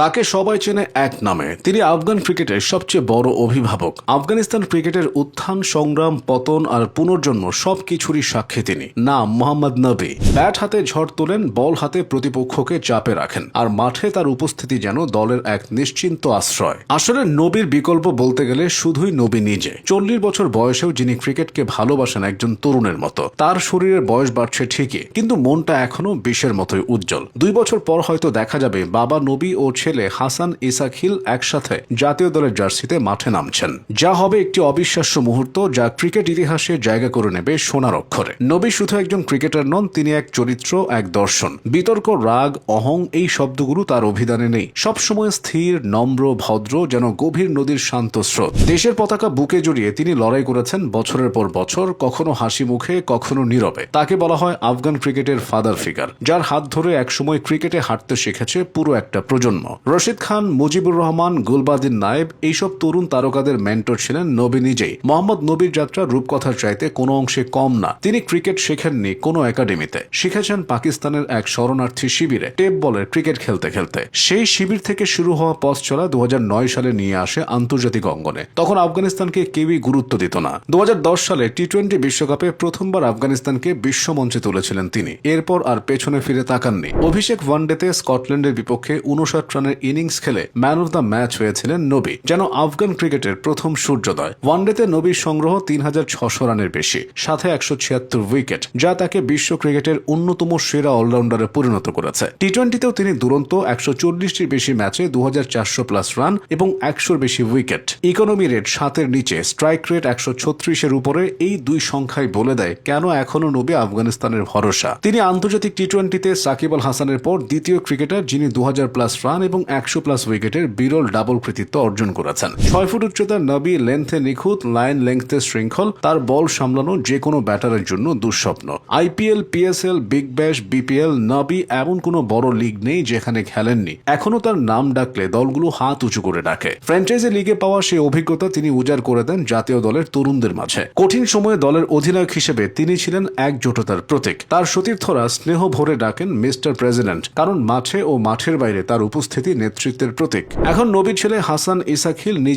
তাকে সবাই চেনে এক নামে। তিনি আফগান ক্রিকেটের সবচেয়ে বড় অভিভাবক। আফগানিস্তান ক্রিকেটের উত্থান, সংগ্রাম, পতন আর পুনর্জন্ম সবকিছুরই সাক্ষী তিনি। নাম মোহাম্মদ নবী। ব্যাট হাতে ঝড় তোলেন, বল হাতে প্রতিপক্ষকে চাপে রাখেন, আর মাঠে তার উপস্থিতি যেন দলের এক নিশ্চিন্ত আশ্রয়। আসলে নবীর বিকল্প বলতে গেলে শুধুই নবী নিজে। 40 বছর বয়সেও যিনি ক্রিকেটকে ভালোবাসেন একজন তরুণের মতো। তার শরীরের বয়স বাড়ছে ঠিকই, কিন্তু মনটা এখনো বিষের মতোই উজ্জ্বল। 2 বছর পর হয়তো দেখা যাবে বাবা নবী ও ছেলে হাসান ইসাক হিল একসাথে জাতীয় দলের জার্সিতে মাঠে নামছেন। যা হবে একটি অবিশ্বাস্য মুহূর্ত, যা ক্রিকেট ইতিহাসে জায়গা করে নেবে সোনার অক্ষরে। নবী শুধু একজন ক্রিকেটার নন, তিনি এক চরিত্র, এক দর্শন। বিতর্ক, রাগ, অহং এই শব্দগুলো তার অভিধানে নেই। সবসময় স্থির, নম্র, ভদ্র, যেন গভীর নদীর শান্ত স্রোত। দেশের পতাকা বুকে জড়িয়ে তিনি লড়াই করেছেন বছরের পর বছর, কখনো হাসি মুখে, কখনো নীরবে। তাকে বলা হয় আফগান ক্রিকেটের ফাদার ফিগার, যার হাত ধরে একসময় ক্রিকেটে হাঁটতে শিখেছে পুরো একটা প্রজন্ম। রশিদ খান, মুজিবুর রহমান, গুলবাদিন নায়েব এইসব তরুণ তারকাদের মেন্টর ছিলেন নবী নিজেই। মোহাম্মদ নবীর যাত্রা রূপকথার চাইতে কোনো অংশে কম না। তিনি ক্রিকেট শেখেননি কোনো একাডেমিতে, শিখেছেন পাকিস্তানের এক শরণার্থী শিবিরে টেপ বলের ক্রিকেট খেলতে খেলতে। সেই শিবির থেকে শুরু হওয়া পথ চলা 2009 সালে নিয়ে আসে আন্তর্জাতিক অঙ্গনে। তখন আফগানিস্তানকে কেউই গুরুত্ব দিত না। 2010 সালে টি-20 বিশ্বকাপে প্রথমবার আফগানিস্তানকে বিশ্বমঞ্চে তুলেছিলেন তিনি। এরপর আর পেছনে ফিরে তাকাননি। অভিষেক ওয়ানডেতে স্কটল্যান্ডের বিপক্ষে 59 রানের ইনিংস খেলে ম্যান অফ দ্য ম্যাচ হয়েছিলেন নবী, যেন আফগান ক্রিকেটের প্রথম সূর্যোদয়। ওয়ানডেতে নবীর সংগ্রহ 3600 রানের বেশি, সাথে 176 উইকেট, যা তাকে বিশ্ব ক্রিকেটের অন্যতম সেরা অলরাউন্ডারে পরিণত করেছে। টি-20তেও তিনি দুরন্ত 140টির বেশি ম্যাচে 2400+ রান এবং 100-র বেশি উইকেট। ইকোনমি রেট 7-এর নিচে, স্ট্রাইক রেট 136-এর উপরে। এই দুই সংখ্যাই বলে দেয় কেন এখনো নবী আফগানিস্তানের ভরসা। তিনি আন্তর্জাতিক টি-20তে সাকিব আল হাসানের পর দ্বিতীয় ক্রিকেটার যিনি 2000+ রান এবং 100+ উইকেটের বিরল ডাবল কৃতিত্ব অর্জন করেছেন। 6 ফুট উচ্চতার নবী লেন্থে নিখুঁত, লাইন লেংথে শৃঙ্খল। তার বল সামলানো যে কোনো ব্যাটারের জন্য দুঃস্বপ্ন। IPL, PSL, Big Bash, BPL, নবী এমন কোনো বড় লিগ নেই যেখানে খেলেননি। এখনো তার নাম ডাকলে দলগুলো হাত উঁচু করে ডাকে। ফ্র্যাঞ্চাইজি লিগে পাওয়া সেই অভিজ্ঞতা তিনি উজাড় করে দেন জাতীয় দলের তরুণদের মাঝে। কঠিন সময়ে দলের অধিনায়ক হিসেবে তিনি ছিলেন একজোটতার প্রতীক। তার সতীর্থরা স্নেহ ভরে ডাকেন মিস্টার প্রেসিডেন্ট, কারণ মাঠে ও মাঠের বাইরে তার উপস্থিতি নেতৃত্বের প্রতীক। এখন নবীর ছেলে হাসান ইসাক হিল নিজে